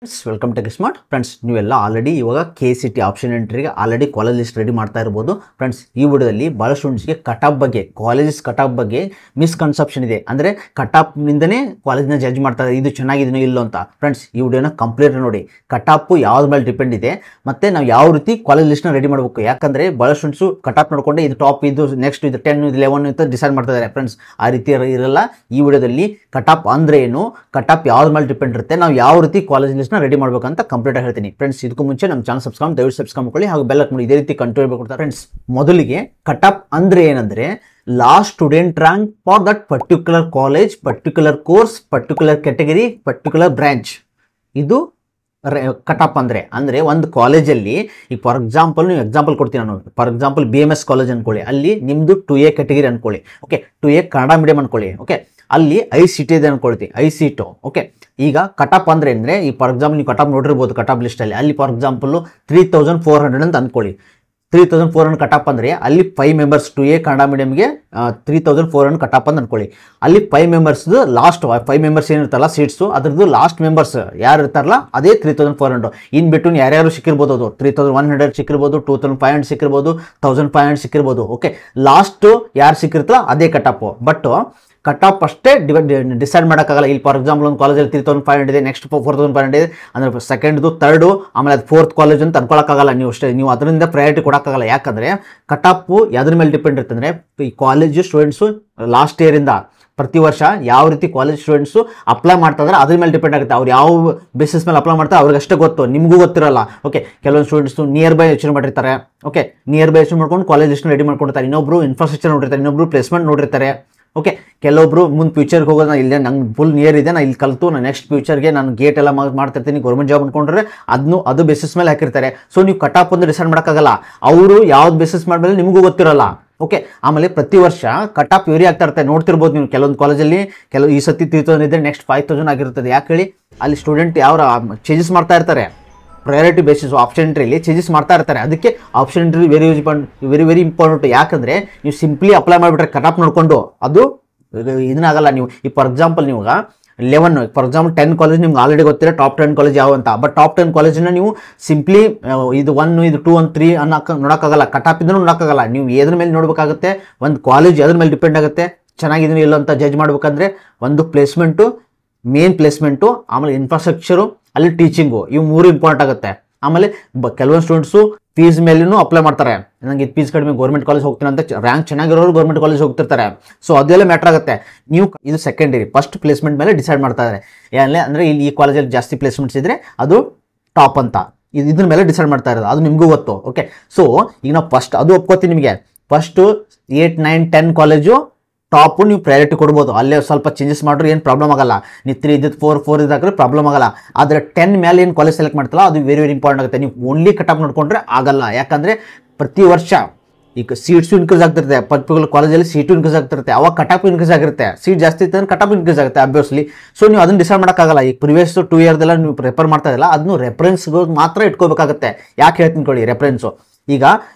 Welcome to smart friends. ನೀವೆಲ್ಲ already ಇವಾಗ KCT option ಎಂಟ್ರಿಗೆ ಆಲ್ರೆಡಿ ಕಾಲೇಜ್ ಲಿಸ್ಟ್ ರೆಡಿ ಮಾಡ್ತಾ ಇರ್ಬೋದು. ಫ್ರೆಂಡ್ಸ್, ಈ ವಿಡಿಯೋದಲ್ಲಿ ಭಾಳ ಸ್ಟೂಡೆಂಟ್ಸ್ಗೆ ಕಟಾಪ್ ಬಗ್ಗೆ, ಕಾಲೇಜಸ್ ಕಟಾಪ್ ಬಗ್ಗೆ ಮಿಸ್ಕನ್ಸೆಪ್ಷನ್ ಇದೆ. ಅಂದರೆ ಕಟಾಪ್ನಿಂದನೇ ಕಾಲೇಜ್ನ ಜಡ್ಜ್ ಮಾಡ್ತಾರೆ, ಇದು ಚೆನ್ನಾಗಿದೆಯೋ ಇಲ್ಲೋ ಅಂತ. ಫ್ರೆಂಡ್ಸ್, ಈ ವಿಡಿಯೋನ ಕಂಪ್ಲೀಟ್ ನೋಡಿ. ಕಟಾಪು ಯಾವ್ದು ಮೇಲೆ ಡಿಪೆಂಡ್ ಇದೆ ಮತ್ತು ನಾವು ಯಾವ ರೀತಿ ಕಾಲೇಜ್ ಲಿಸ್ಟ್ನ ರೆಡಿ ಮಾಡಬೇಕು. ಯಾಕಂದರೆ ಭಾಳ ಸ್ಟೂಡೆಂಟ್ಸು ಕಟಾಪ್ ನೋಡಿಕೊಂಡೆ ಇದು ಟಾಪ್, ಇದು ನೆಕ್ಸ್ಟ್, ಇದು 10, ಇದು 11 ಅಂತ ಡಿಸೈಡ್ ಮಾಡ್ತಾ ಇದ್ದಾರೆ. ಫ್ರೆಂಡ್ಸ್, ಆ ರೀತಿ ಇರಲ್ಲ. ಈ ವಿಡಿಯೋದಲ್ಲಿ ಕಟಾಪ್ ಅಂದರೆ ಏನು, ಕಟಾಪ್ ಯಾವ್ದು ಮೇಲೆ ಡಿಪೆಂಡ್ ಇರುತ್ತೆ, ನಾವು ಯಾವ ರೀತಿ ಕಾಲೇಜ್ ಲಿಸ್ಟ್ನ ರೆಡಿ ಮಾಡಬೇಕಂತ ಕಂಪ್ಲೀಟ್ ಆಗಿ ಹೇಳ್ತೀನಿ. ಫ್ರೆಂಡ್ಸ್, ಇದಕ್ಕೂ ಮುಂಚೆ ನಮ್ಮ ಚಾನಲ್ ದಯವಿಟ್ಟು ಸಬ್ಸ್ಕ್ರೈಬ್ ಮಾಡ್ಕೊಳ್ಳಿ, ಹಾಗೂ ಬೆಲ್ ಹಾಕಿ ಇದೇ ರೀತಿ ಕಂಟ್ರೋಲ್ ಕೊಡ್ತಾರೆ. ಫ್ರೆಂಡ್ಸ್, ಮೊದಲಿಗೆ ಕಟಾಪ್ ಅಂದ್ರೆ ಏನಂದ್ರೆ last student rank for that particular college, particular course, particular category, particular branch. ಇದು ಕಟಾಪ್ ಅಂದ್ರೆ ಒಂದು ಕಾಲೇಜಲ್ಲಿ ಈಗ ಫಾರ್ ಎಕ್ಸಾಂಪಲ್ ನೀವು ಎಕ್ಸಾಂಪಲ್ ಕೊಡ್ತೀನಿ ನಾನು. ಫಾರ್ ಎಕ್ಸಾಂಪಲ್ BMS ಕಾಲೇಜ್ ಅನ್ಕೊಳ್ಳಿ, ಅಲ್ಲಿ ನಿಮ್ದು 2A ಕ್ಯಾಟಗರಿ ಅನ್ಕೊಳ್ಳಿ. ಓಕೆ, 2A ಕನ್ನಡ ಮೀಡಿಯಂ ಅನ್ಕೊಳ್ಳಿ. ಓಕೆ, ಅಲ್ಲಿ ICT ಇದೆ ಅನ್ಕೊಳ್ತೀವಿ, ICT. ಓಕೆ, ಈಗ ಕಟಾಪ್ ಅಂದ್ರೆ ಈ ಫಾರ್ ಎಕ್ಸಾಂಪಲ್ ನೀವು ಕಟಾಪ್ ನೋಡಿರ್ಬೋದು ಕಟಾಪ್ ಲಿಸ್ಟಲ್ಲಿ. ಅಲ್ಲಿ ಫಾರ್ ಎಕ್ಸಾಂಪಲ್ 3400 ಅಂತ ಅನ್ಕೊಳ್ಳಿ. 3400 ಕಟಾಪ್ ಅಂದರೆ ಅಲ್ಲಿ 5 ಮೆಂಬರ್ಸ್ 2A ಕನ್ನಡ ಮೀಡಿಯಂಗೆ 3400 ಕಟಾಪ್ ಅಂತ ಅನ್ಕೊಳ್ಳಿ. ಅಲ್ಲಿ 5 ಮೆಂಬರ್ಸ್ದು ಲಾಸ್ಟ್ 5 ಮೆಂಬರ್ಸ್ ಏನಿರ್ತಲ್ಲ ಸೀಟ್ಸು, ಅದ್ರದ್ದು ಲಾಸ್ಟ್ ಮೆಂಬರ್ಸ್ ಯಾರು ಇರ್ತಾರಲ್ಲ ಅದೇ 3400. ಇನ್ ಬಿಟ್ವೀನ್ ಯಾರ್ಯಾರು ಸಿಕ್ಕಿರ್ಬೋದು, ಅದು 3100 ಸಿಕ್ಕಿರ್ಬೋದು, 2500 ಸಿಕ್ಕಿರ್ಬೋದು, 1500 ಸಿಕ್ಕಿರ್ಬೋದು. ಓಕೆ, ಲಾಸ್ಟ್ ಯಾರು ಸಿಕ್ಕಿರ್ತಲ್ಲ ಅದೇ ಕಟಾಪು. ಬಟ್ ಕಟಾಪ್ ಅಷ್ಟೇ ಡಿಸೈಡ್ ಮಾಡೋಕ್ಕಾಗಲ್ಲ. ಇಲ್ಲಿ ಫಾರ್ ಎಕ್ಸಾಂಪಲ್ ಒಂದು ಕಾಲೇಜಲ್ಲಿ 3500 ಇದೆ, ನೆಕ್ಸ್ಟ್ 4500 ಇದೆ ಅಂದರೆ ಸೆಕೆಂಡ್ದು, ಥರ್ಡು, ಆಮೇಲೆ ಅದು 4th ಕಾಲೇಜ್ ಅಂತ ಅನ್ಕೊಳಕ್ಕಾಗಲ್ಲ. ನೀವು ಅದರಿಂದ ಪ್ರಯಾರಿಟಿ ಕೊಡೋಕ್ಕಾಗಲ್ಲ. ಯಾಕಂದರೆ ಕಟಾಪು ಯಾವ್ದ್ರ ಮೇಲೆ ಡಿಪೆಂಡ್ ಇರುತ್ತೆ ಅಂದರೆ ಈ ಕಾಲೇಜು ಸ್ಟೂಡೆಂಟ್ಸು ಲಾಸ್ಟ್ ಇಯರಿಂದ ಪ್ರತಿ ವರ್ಷ ಯಾವ ರೀತಿ ಕಾಲೇಜ್ ಸ್ಟೂಡೆಂಟ್ಸು ಅಪ್ಲೈ ಮಾಡ್ತಾ ಇದ್ದಾರೆ ಅದ್ರ ಮೇಲೆ ಡಿಪೆಂಡ್ ಆಗುತ್ತೆ. ಅವ್ರು ಯಾವ ಬೇಸಿಸ್ ಮೇಲೆ ಅಪ್ಲೈ ಮಾಡ್ತಾರೆ ಅವ್ರಿಗೆ ಅಷ್ಟೇ ಗೊತ್ತು, ನಿಮಗೂ ಗೊತ್ತಿರಲ್ಲ. ಓಕೆ, ಕೆಲವೊಂದು ಸ್ಟೂಡೆಂಟ್ಸು ನಿಯರ್ ಬೈ ಯೋಚನೆ ಮಾಡಿರ್ತಾರೆ. ಓಕೆ, ನಿಯರ್ ಬೈ ಯೋಚನೆ ಮಾಡ್ಕೊಂಡು ಕಾಲೇಜ್ ಲಿಸ್ಟ್ ರೆಡಿ ಮಾಡ್ಕೊಂಡಿರ್ತಾರೆ. ಇನ್ನೊಬ್ರು ಇನ್ಫ್ರಾಸ್ಟ್ರಕ್ಚರ್ ನೋಡಿರ್ತಾರೆ, ಇನ್ನೊಬ್ರು ಪ್ಲೇಸ್ಮೆಂಟ್ ನೋಡಿರ್ತಾರೆ. ಓಕೆ, ಕೆಲವೊಬ್ರು ಮುಂದೆ ಫ್ಯೂಚರ್ಗೆ ಹೋಗೋದು, ನಾನು ಇಲ್ಲೇ ನಂಗೆ ಫುಲ್ ನಿಯರ್ ಇದೆ, ನಾನು ಇಲ್ಲಿ ಕಲಿತು ನಾನು ನೆಕ್ಸ್ಟ್ ಫ್ಯೂಚರ್ಗೆ ನಾನು ಗೇಟ್ ಎಲ್ಲ ಮಾಡ್ತಿರ್ತೀನಿ, ಗೌರ್ಮೆಂಟ್ ಜಾಬ್ ಅಂದ್ಕೊಂಡ್ರೆ ಅದು ಬೇಸಿಸ್ ಮೇಲೆ ಹಾಕಿರ್ತಾರೆ. ಸೊ ನೀವು ಕಟಾಪ್ ಒಂದು ಡಿಸೈಡ್ ಮಾಡೋಕ್ಕಾಗಲ್ಲ. ಅವರು ಯಾವ್ದು ಬೇಸಿಸ್ ಮೇಲೆ ನಿಮಗೂ ಗೊತ್ತಿರಲ್ಲ. ಓಕೆ, ಆಮೇಲೆ ಪ್ರತಿ ವರ್ಷ ಕಟಾಪ್ ವೇರಿ ಆಗ್ತಾ ಇರ್ತಾರೆ. ನೋಡ್ತಿರ್ಬೋದು ನೀವು ಕೆಲವೊಂದು ಕಾಲೇಜಲ್ಲಿ ಈ ಸತಿ 3000 ಇದ್ದರೆ ನೆಕ್ಸ್ಟ್ 5000 ಆಗಿರ್ತದೆ. ಯಾಕೆ ಹೇಳಿ, ಅಲ್ಲಿ ಸ್ಟೂಡೆಂಟ್ ಯಾವ ಚೇಂಜಸ್ ಮಾಡ್ತಾ ಇರ್ತಾರೆ. ಪ್ರಯಾರಿಟಿ ಬೇಸಿಸ್ ಆಪ್ಷನ್ ಎಂಟ್ರಿಯಲ್ಲಿ ಚೇಂಜಸ್ ಮಾಡ್ತಾ ಇರ್ತಾರೆ. ಅದಕ್ಕೆ ಆಪ್ಷನ್ ಎಂಟ್ರಿ ವೆರಿ ಇಂಪಾರ್ಟೆಂಟ್. ಯಾಕಂದರೆ ನೀವು ಸಿಂಪ್ಲಿ ಅಪ್ಲೈ ಮಾಡಿಬಿಟ್ರೆ ಕಟಾಪ್ ನೋಡಿಕೊಂಡು ಅದು ಇದನ್ನಾಗಲ್ಲ. ನೀವು ಈ ಫಾರ್ ಎಕ್ಸಾಂಪಲ್ ನೀವು 11 ಫಾರ್ ಎಕ್ಸಾಂಪಲ್ 10 ಕಾಲೇಜ್ ನಿಮ್ಗೆ ಆಲ್ರೆಡಿ ಗೊತ್ತಿರೋ ಟಾಪ್ 10 ಕಾಲೇಜ್ ಯಾವ ಅಂತ. ಬಟ್ ಟಾಪ್ 10 ಕಾಲೇಜನ್ನ ನೀವು ಸಿಂಪ್ಲಿ ಇದು 1, ಇದು 2, 1, 3 ನೋಡೋಕ್ಕಾಗಲ್ಲ. ಕಟಾಪ್ ಇದ್ರೂ ನೋಡೋಕ್ಕಾಗಲ್ಲ. ನೀವು ಎದ್ರ ಮೇಲೆ ನೋಡಬೇಕಾಗುತ್ತೆ, ಒಂದು ಕಾಲೇಜ್ ಎದ್ರ ಮೇಲೆ ಡಿಪೆಂಡ್ ಆಗುತ್ತೆ, ಚೆನ್ನಾಗಿದೆಯೋ ಇಲ್ಲ ಅಂತ ಜಡ್ಜ್ ಮಾಡ್ಬೇಕಂದ್ರೆ ಒಂದು ಪ್ಲೇಸ್ಮೆಂಟು, ಮೇನ್ ಪ್ಲೇಸ್ಮೆಂಟು, ಆಮೇಲೆ ಇನ್ಫ್ರಾಸ್ಟ್ರಕ್ಚರು, ಅಲ್ಲಿ ಟೀಚಿಂಗು, ಇವು 3 ಇಂಪಾರ್ಟೆಂಟ್ ಆಗುತ್ತೆ. ಆಮೇಲೆ ಕೆಲವೊಂದು ಸ್ಟೂಡೆಂಟ್ಸು ಫೀಸ್ ಮೇಲೂ ಅಪ್ಲೈ ಮಾಡ್ತಾರೆ. ನನಗೆ ಫೀಸ್ ಕಡಿಮೆ ಗೌರ್ಮೆಂಟ್ ಕಾಲೇಜ್ ಹೋಗ್ತೀನಿ ಅಂತ ರ್ಯಾಂಕ್ ಚೆನ್ನಾಗಿರೋರು ಗೌರ್ಮೆಂಟ್ ಕಾಲೇಜ್ ಹೋಗ್ತಿರ್ತಾರೆ. ಸೊ ಅದೆಲ್ಲ ಮ್ಯಾಟ್ರ್ ಆಗುತ್ತೆ. ನೀವು ಇದು ಸೆಕೆಂಡರಿ, ಫಸ್ಟ್ ಪ್ಲೇಸ್ಮೆಂಟ್ ಮೇಲೆ ಡಿಸೈಡ್ ಮಾಡ್ತಾ ಇದ್ದಾರೆ. ಅಂದರೆ ಇಲ್ಲಿ ಈ ಕಾಲೇಜಲ್ಲಿ ಜಾಸ್ತಿ ಪ್ಲೇಸ್ಮೆಂಟ್ಸ್ ಇದ್ದರೆ ಅದು ಟಾಪ್ ಅಂತ, ಇದ್ರ ಮೇಲೆ ಡಿಸೈಡ್ ಮಾಡ್ತಾ ಇರೋದು, ಅದು ನಿಮಗೂ ಗೊತ್ತು. ಓಕೆ, ಸೊ ಈಗ ನಾವು ಫಸ್ಟ್ ಅದು ಒಪ್ಕೋತೀನಿ ನಿಮಗೆ. ಫಸ್ಟು 8, 9, 10 ಕಾಲೇಜು ಟಾಪು ನೀವು ಪ್ರಯಾರಿಟಿ ಕೊಡ್ಬೋದು. ಅಲ್ಲೇ ಸ್ವಲ್ಪ ಚೇಂಜಸ್ ಮಾಡ್ರೆ ಏನು ಪ್ರಾಬ್ಲಮ್ ಆಗಲ್ಲ. ನೀವು 3 ಇದ್ದು 4 ಇದ್ದಾದ್ರೆ ಪ್ರಾಬ್ಲಮ್ ಆಗಲ್ಲ. ಆದರೆ 10 ಮೇಲೆ ಏನು ಕಾಲೇಜ್ ಸೆಲೆಕ್ಟ್ ಮಾಡ್ತಲ್ಲ ಅದು ವೆರಿ ಇಂಪಾರ್ಟೆಂಟ್ ಆಗುತ್ತೆ. ನೀವು ಓನ್ಲಿ ಕಟಾಪ್ ನೋಡ್ಕೊಂಡ್ರೆ ಆಗಲ್ಲ. ಯಾಕಂದರೆ ಪ್ರತಿ ವರ್ಷ ಈಗ ಸೀಟ್ಸು ಇನ್ಕ್ರೀಸ್ ಆಗ್ತಿರುತ್ತೆ, ಪರ್ಟಿಕ್ಯುಲರ್ ಕಾಲೇಜಲ್ಲಿ ಸೀಟು ಇನ್ಕ್ರೀಸ್ ಆಗ್ತಿರುತ್ತೆ, ಅವಾಗ ಕಟಾಪ್ ಇನ್ಕ್ರೀಸ್ ಆಗಿರುತ್ತೆ. ಸೀಟ್ ಜಾಸ್ತಿ ಇತ್ತು ಅಂದ್ರೆ ಕಟಾಪ್ ಇನ್ಕ್ರೀಸ್ ಆಗುತ್ತೆ ಅಬ್ವಿಯಸ್ಲಿ. ಸೊ ನೀವು ಅದನ್ನು ಡಿಸೈಡ್ ಮಾಡೋಕ್ಕಾಗಲ್ಲ. ಈಗ ಪ್ರಿವಿಯಸ್ 2 ಇಯರ್ದೆಲ್ಲ ನೀವು ಪ್ರಿಪೇರ್ ಮಾಡ್ತಾ ಇದ್ದಿಲ್ಲ, ಅದನ್ನು ರೆಫರೆನ್ಸ್ಗೆ ಮಾತ್ರ ಇಟ್ಕೋಬೇಕಾಗುತ್ತೆ. ಯಾಕೆ ಹೇಳ್ತೀನಿ ಕೊಡಿ, ರೆಫರೆನ್ಸು ಈಗ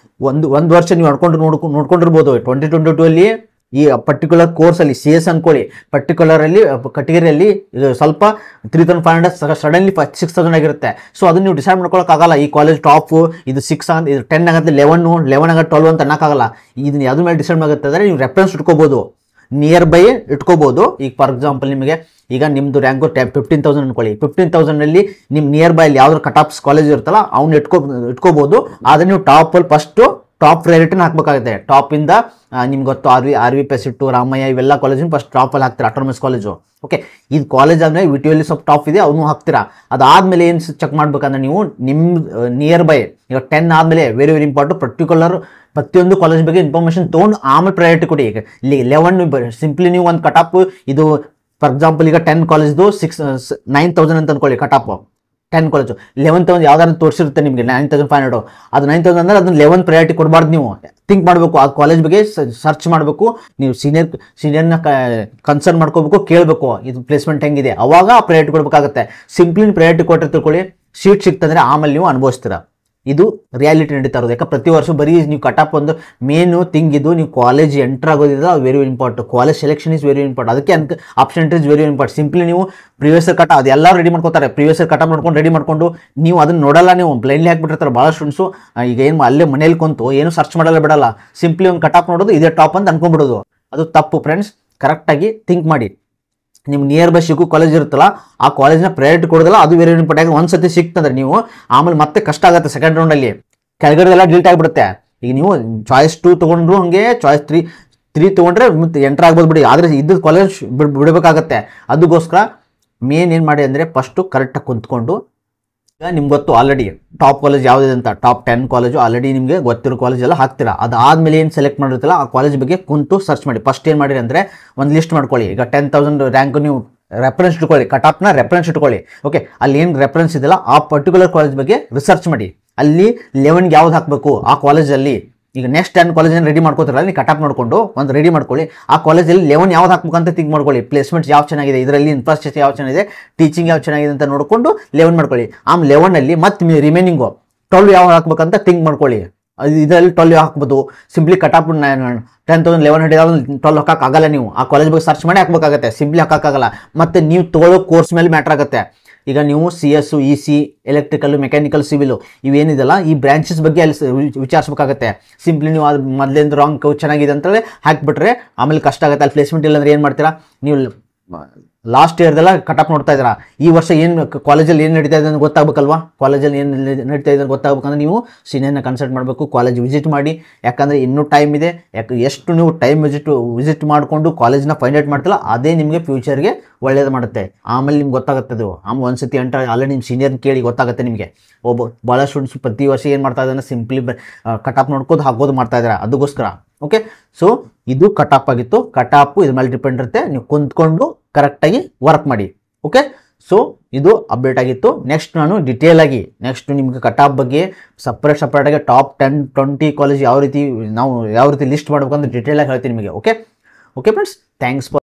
ಒಂದು ವರ್ಷ ನೀವು ನೋಡ್ಕೊಂಡಿರ್ಬೋದು. 2022 ಅಲ್ಲಿ ಈ ಪರ್ಟಿಕ್ಯುಲರ್ ಕೋರ್ಸಲ್ಲಿ CS ಅನ್ಕೊಳ್ಳಿ, ಪರ್ಟಿಕ್ಯುಲರಲ್ಲಿ ಕ್ಯಾಟಗರಿಯಲ್ಲಿ ಸ್ವಲ್ಪ 3500 ಸಡನ್ಲಿ 6000 ಆಗಿರುತ್ತೆ. ಸೊ ಅದನ್ನು ನೀವು ಡಿಸೈಡ್ ಮಾಡ್ಕೊಳ್ಳೋಕ್ಕಾಗಲ್ಲ. ಈ ಕಾಲೇಜ್ ಟಾಪು ಇದು 6 ಅಂತ, ಇದು 10 ಆಗುತ್ತೆ, 11 ಆಗುತ್ತೆ, 12 ಅಂತ ಅನ್ನೋಕ್ಕಾಗಲ್ಲ. ಇದನ್ನ ಯಾವ್ದ್ರ ಮೇಲೆ ಡಿಸೈಡ್ ಆಗುತ್ತೆ ಅಂದರೆ ನೀವು ರೆಫರೆನ್ಸ್ ಇಟ್ಕೋಬೋದು, ನಿಯರ್ ಬೈ ಇಟ್ಕೋಬೋದು. ಈಗ ಫಾರ್ ಎಕ್ಸಾಂಪಲ್ ನಿಮಗೆ ಈಗ ನಿಮ್ಮದು ರ್ಯಾಂಕು 15,000 ಅನ್ಕೊಳ್ಳಿ. 15,000ಅಲ್ಲಿ ನಿಮ್ಮ ನಿಯರ್ ಬೈ ಯಾವ್ದಾದ್ರು ಕಟಾಪ್ಸ್ ಕಾಲೇಜ್ ಇರುತ್ತಲ್ಲ ಅವ್ನು ಇಟ್ಕೋಬೋದು. ಆದರೆ ನೀವು ಟಾಪಲ್ಲಿ ಫಸ್ಟು ಟಾಪ್ ಪ್ರಯಾರಿಟಿನ ಹಾಕಬೇಕಾಗುತ್ತೆ. ಟಾಪಿಂದ ನಿಮ್ಗೆ ಗೊತ್ತು RV ಪೆಸಿಟ್ಟು, ರಾಮಯ್ಯ, ಇವೆಲ್ಲ ಕಾಲೇಜಿನ ಫಸ್ಟ್ ಟಾಪಲ್ಲಿ ಹಾಕ್ತೀರಾ, ಆಟೋನಮಸ್ ಕಾಲೇಜು. ಓಕೆ, ಇದು ಕಾಲೇಜ್ ಆದಮೇಲೆ VTಯಲ್ಲಿ ಸ್ವಲ್ಪ ಟಾಪ್ ಇದೆ, ಅವನು ಹಾಕ್ತೀರಾ. ಅದಾದಮೇಲೆ ಏನು ಚೆಕ್ ಮಾಡ್ಬೇಕಂದ್ರೆ ನೀವು ನಿಮ್ಮ ನಿಯರ್ ಬೈ ಈಗ 10 ಆದಮೇಲೆ ವೆರಿ ಇಂಪಾರ್ಟೆಂಟ್ ಪರ್ಟಿಕ್ಯುಲರ್ ಪ್ರತಿಯೊಂದು ಕಾಲೇಜ್ ಬಗ್ಗೆ ಇನ್ಫಾರ್ಮೇಷನ್ ತೊಗೊಂಡು ಆಮೇಲೆ ಪ್ರಯಾರಿಟಿ ಕೊಡಿ. ಈಗ ಇಲ್ಲಿ 11 ಸಿಂಪ್ಲಿ ನೀವು ಒಂದು ಕಟಾಪ್ ಇದು ಫಾರ್ ಎಕ್ಸಾಂಪಲ್ ಈಗ 10 ಕಾಲೇಜ್ದು 9,000 ಅಂತ ಅಂದ್ಕೊಳ್ಳಿ ಕಟಾಪು. 10 ಕಾಲೇಜು 11,000 ಯಾವ್ದಾದ್ರು ತೋರಿಸಿರುತ್ತೆ ನಿಮಗೆ 9,500. ಅದು 9,000 ಅಂದರೆ ಅದನ್ನ 11 ಪ್ರಯಾರಿಟಿ ಕೊಡಬಾರ್ದು. ನೀವು ಥಿಂಕ್ ಮಾಡಬೇಕು, ಆ ಕಾಲೇಜ್ ಬಗ್ಗೆ ಸರ್ಚ್ ಮಾಡಬೇಕು. ನೀವು ಸೀನಿಯರ್ನ ಕನ್ಸರ್ನ್ ಮಾಡ್ಕೋಬೇಕು, ಕೇಳಬೇಕು ಇದು ಪ್ಲೇಸ್ಮೆಂಟ್ ಹೆಂಗಿದೆ, ಅವಾಗ ಆ ಪ್ರಯಾರಿಟಿ ಕೊಡಬೇಕಾಗುತ್ತೆ. ಸಿಂಪ್ಲಿ ಪ್ರಯಾರಿಟಿ ಕೊಟ್ಟರೆ ತಿಳ್ಕೊಳ್ಳಿ, ಸೀಟ್ ಸಿಕ್ತಂದ್ರೆ ಆಮೇಲೆ ನೀವು ಅನುಭವಿಸ್ತೀರ. ಇದು ರಿಯಾಲಿಟಿ ನಡೀತಾ ಇರೋದು. ಯಾಕೆ ಪ್ರತಿ ವರ್ಷ ಬರೀ ನೀವು ಕಟಾಪ್ ಒಂದು ಮೇನು ಥಿಂಗ್ ಇದು, ನೀವು ಕಾಲೇಜ್ ಎಂಟರ್ ಆಗೋದಿಲ್ಲ, very important. College selection is very important. ಅದಕ್ಕೆ option is very important. Simply ನೀವು ಪ್ರಿವಿಯಸ್ ಇಯರ್ ಕಟಾಪ್ ಅದೆಲ್ಲ ರೆಡಿ ಮಾಡ್ಕೋತಾರೆ, ಪ್ರಿವಿಯಸ್ ಇಯರ್ ಕಟಾಪ್ ಮಾಡ್ಕೊಂಡು ರೆಡಿ ಮಾಡ್ಕೊಂಡು ನೀವು ಅದನ್ನ ನೋಡಲ್ಲ, ನೀವು ಬ್ಲೈಂಡ್ಲಿ ಹಾಕ್ಬಿಟ್ಟಿರ್ತಾರೆ ಭಾಳ ಸ್ಟೂಡೆಂಟ್ಸು. ಈಗ ಏನು ಅಲ್ಲೇ ಮನೇಲಿ ಕುಂತು ಏನು ಸರ್ಚ್ ಮಾಡಲ್ಲ ಬಿಡಲ್ಲ, ಸಿಂಪ್ಲಿ ಒಂದು ಕಟಾಪ್ ನೋಡೋದು ಇದೇ ಟಾಪ್ ಅಂತ ಅನ್ಕೊಂಡ್ಬಿಡೋದು. ಅದು ತಪ್ಪು ಫ್ರೆಂಡ್ಸ್. ಕರೆಕ್ಟಾಗಿ ಥಿಂಕ್ ಮಾಡಿ. ನಿಮ್ಗೆ ನಿಯರ್ ಬೈ ಸಿಗು ಕಾಲೇಜ್ ಇರುತ್ತಲ್ಲ, ಆ ಕಾಲೇಜ್ನ ಪ್ರಯಾರಿಟಿ ಕೊಡೋದಿಲ್ಲ, ಅದು ವೆರಿ ಇಂಪಾರ್ಟೆಂಟ್. ಒಂದು ಸತಿ ಸಿಕ್ತಂದ್ರೆ ನೀವು ಆಮೇಲೆ ಮತ್ತೆ ಕಷ್ಟ ಆಗುತ್ತೆ ಸೆಕೆಂಡ್ ರೌಂಡಲ್ಲಿ, ಕೆಳಗಡೆಲ್ಲ ಡಿಲೀಟ್ ಆಗಿಬಿಡುತ್ತೆ. ಈಗ ನೀವು ಚಾಯ್ಸ್ 2 ತೊಗೊಂಡ್ರು ಹಂಗೆ, ಚಾಯ್ಸ್ 3 ತೊಗೊಂಡ್ರೆ ಮತ್ತೆ ಎಂಟರ್ ಆಗ್ಬೋದು ಬಿಡಿ, ಆದರೆ ಇದ್ದು ಕಾಲೇಜ್ ಬಿಡಬೇಕಾಗತ್ತೆ. ಅದಕ್ಕೋಸ್ಕರ ಮೇನ್ ಏನು ಮಾಡಿ ಅಂದರೆ ಫಸ್ಟು ಕರೆಕ್ಟಾಗಿ ಕುಂತ್ಕೊಂಡು, ಈಗ ನಿಮ್ಗೆ ಗೊತ್ತು ಆಲ್ರೆಡಿ ಟಾಪ್ ಕಾಲೇಜ್ ಯಾವುದಿದೆ ಅಂತ, ಟಾಪ್ 10 ಕಾಲೇಜು ಆಲ್ರೆಡಿ ನಿಮಗೆ ಗೊತ್ತಿರೋ ಕಾಲೇಜ್ ಎಲ್ಲ ಹಾಕ್ತೀರಾ. ಅದಾದಮೇಲೆ ಏನು ಸೆಲೆಕ್ಟ್ ಮಾಡಿರ್ತಿಲ್ಲ ಆ ಕಾಲೇಜ್ ಬಗ್ಗೆ ಕುಂತು ಸರ್ಚ್ ಮಾಡಿ. ಫಸ್ಟ್ ಏನು ಮಾಡಿರಿ ಅಂದರೆ ಒಂದು ಲಿಸ್ಟ್ ಮಾಡ್ಕೊಳ್ಳಿ. ಈಗ 10,000 ರ್ಯಾಂಕ್ ನೀವು ರೆಫರೆನ್ಸ್ ಇಟ್ಕೊಳ್ಳಿ, ಕಟಾಪ್ನ ರೆಫರೆನ್ಸ್ ಇಟ್ಕೊಳ್ಳಿ. ಓಕೆ, ಅಲ್ಲಿ ಏನು ರೆಫರೆನ್ಸ್ ಇದೆಯಲ್ಲ ಆ ಪರ್ಟಿಕ್ಯುಲರ್ ಕಾಲೇಜ್ ಬಗ್ಗೆ ರಿಸರ್ಚ್ ಮಾಡಿ. ಅಲ್ಲಿ 11ಗೆ ಯಾವ್ದು ಹಾಕಬೇಕು ಆ ಕಾಲೇಜಲ್ಲಿ. ಈಗ ನೆಕ್ಸ್ಟ್ 10 ಕಾಲೇಜನ್ನು ರೆಡಿ ಮಾಡ್ಕೋತಾರಲ್ಲ, ನೀವು ಕಟಾಪ್ ನೋಡಿಕೊಂಡು ಒಂದು ರೆಡಿ ಮಾಡ್ಕೊಳ್ಳಿ. ಆ ಕಾಲೇಜಲ್ಲಿ 11 ಯಾವ್ದು ಹಾಕ್ಬೇಕಂತ ಥಿಂಕ್ ಮಾಡ್ಕೊಳ್ಳಿ. ಪ್ಲೇಸ್ಮೆಂಟ್ಸ್ ಯಾವ ಚೆನ್ನಾಗಿದೆ, ಇದರಲ್ಲಿ ಇನ್ಫ್ರಾಸ್ಟ್ರಕ್ಚರ್ ಯಾವ ಚೆನ್ನಾಗಿದೆ, ಟೀಚಿಂಗ್ ಯಾವ ಚೆನ್ನಾಗಿದೆ ಅಂತ ನೋಡಿಕೊಂಡು 11 ಮಾಡ್ಕೊಳ್ಳಿ. ಆಮೇಲೆ 11ಅಲ್ಲಿ ಮತ್ತೆ ರಿಮೈನಿಂಗು 12 ಯಾವ ಹಾಕ್ಬೇಕಂತ ಥಿಂಕ್ ಮಾಡ್ಕೊಳ್ಳಿ. ಇದರಲ್ಲಿ 12 ಹಾಕ್ಬೋದು. Simply cut-off 10,000 1100 12 ಹಾಕೋಕ್ಕಾಗಲ್ಲ. ನೀವು ಆ ಕಾಲೇಜ್ ಬಗ್ಗೆ ಸರ್ಚ್ ಮಾಡಿ ಹಾಕ್ಬೇಕಾಗತ್ತೆ, ಸಿಂಪ್ಲಿ ಹಾಕೋಕ್ಕಾಗಲ್ಲ. ಮತ್ತು ನೀವು ತೊಗೊಳ್ಳೋ ಕೋರ್ಸ್ ಮೇಲೆ ಮ್ಯಾಟ್ರ್ ಆಗುತ್ತೆ. ಈಗ ನೀವು CS, EC, electrical, mechanical, civil ಇವೇನಿದೆಲ್ಲ ಈ ಬ್ರಾಂಚಸ್ ಬಗ್ಗೆ ಅಲ್ಲಿ ವಿಚಾರಿಸ್ಬೇಕಾಗತ್ತೆ. ಸಿಂಪ್ಲಿ ನೀವು ಅದು ಮೊದಲಿಂದ ರಾಂಗ್ ಚೆನ್ನಾಗಿದೆ ಅಂತೇಳಿ ಹಾಕಿಬಿಟ್ರೆ ಆಮೇಲೆ ಕಷ್ಟ ಆಗುತ್ತೆ. ಅಲ್ಲಿ ಪ್ಲೇಸ್ಮೆಂಟ್ ಇಲ್ಲ ಅಂದರೆ ಏನು ಮಾಡ್ತೀರಾ ನೀವು? ಲಾಸ್ಟ್ ಇಯರ್ದೆಲ್ಲ ಕಟಾಪ್ ನೋಡ್ತಾ ಇದ್ದೀರಾ, ಈ ವರ್ಷ ಏನು ಕಾಲೇಜಲ್ಲಿ ಏನು ನಡೀತಾ ಇದೆ ಅಂತ ಗೊತ್ತಾಗಬೇಕಲ್ವಾ? ಕಾಲೇಜಲ್ಲಿ ಏನು ನಡೀತಾ ಇದೆ ಅಂತ ಗೊತ್ತಾಗಬೇಕಂದ್ರೆ ನೀವು ಸೀನಿಯರ್ನ ಕನ್ಸಲ್ಟ್ ಮಾಡಬೇಕು, ಕಾಲೇಜ್ ವಿಸಿಟ್ ಮಾಡಿ. ಯಾಕಂದರೆ ಇನ್ನೂ ಟೈಮ್ ಇದೆ. ಎಷ್ಟು ನೀವು ಟೈಮ್ ವಿಸಿಟ್ ಮಾಡಿಕೊಂಡು ಕಾಲೇಜ್ನ ಫೈಂಡ್ ಔಟ್ ಮಾಡ್ತಿಲ್ಲ, ಅದೇ ನಿಮಗೆ ಫ್ಯೂಚರ್ಗೆ ಒಳ್ಳೇದು ಮಾಡುತ್ತೆ. ಆಮೇಲೆ ನಿಮ್ಗೆ ಗೊತ್ತಾಗುತ್ತೆ ಅದು. ಆಮೇಲೆ ಒಂದು ಸತಿ ಎಂಟರ್ ಆಲ್ರೆಡಿ ನಿಮ್ಮ ಸೀನಿಯರ್ನ ಕೇಳಿ ಗೊತ್ತಾಗುತ್ತೆ ನಿಮಗೆ. ಭಾಳ ಸ್ಟೂಡೆಂಟ್ಸ್ ಪ್ರತಿ ವರ್ಷ ಏನು ಮಾಡ್ತಾ ಇದ್ದಾರೆ, ಸಿಂಪ್ಲಿ ಕಟಾಪ್ ನೋಡ್ಕೋದು ಹಾಕೋದು ಮಾಡ್ತಾ ಇದ್ದಾರೆ. ಅದಕ್ಕೋಸ್ಕರ ಓಕೆ. ಸೊ ಇದು ಕಟಾಪ್ ಆಗಿತ್ತು. ಕಟಾಪು ಇದ್ರ ಮೇಲೆ ಡಿಪೆಂಡ್ ಇರುತ್ತೆ. ನೀವು ಕುಂತ್ಕೊಂಡು ಕರೆಕ್ಟಾಗಿ ವರ್ಕ್ ಮಾಡಿ. ಓಕೆ, ಸೊ ಇದು ಅಪ್ಡೇಟ್ ಆಗಿತ್ತು. ನೆಕ್ಸ್ಟ್ ನಾನು ಡಿಟೇಲ್ ಆಗಿ ನೆಕ್ಸ್ಟ್ ನಿಮಗೆ ಕಟಾಪ್ ಬಗ್ಗೆ ಸಪ್ರೇಟಾಗಿ ಟಾಪ್ 10, 20 ಕಾಲೇಜ್ ಯಾವ ರೀತಿ ಲಿಸ್ಟ್ ಮಾಡ್ಬೇಕಂತ ಡಿಟೇಲ್ ಆಗಿ ಹೇಳ್ತೀನಿ ನಿಮಗೆ. Okay friends, thanks for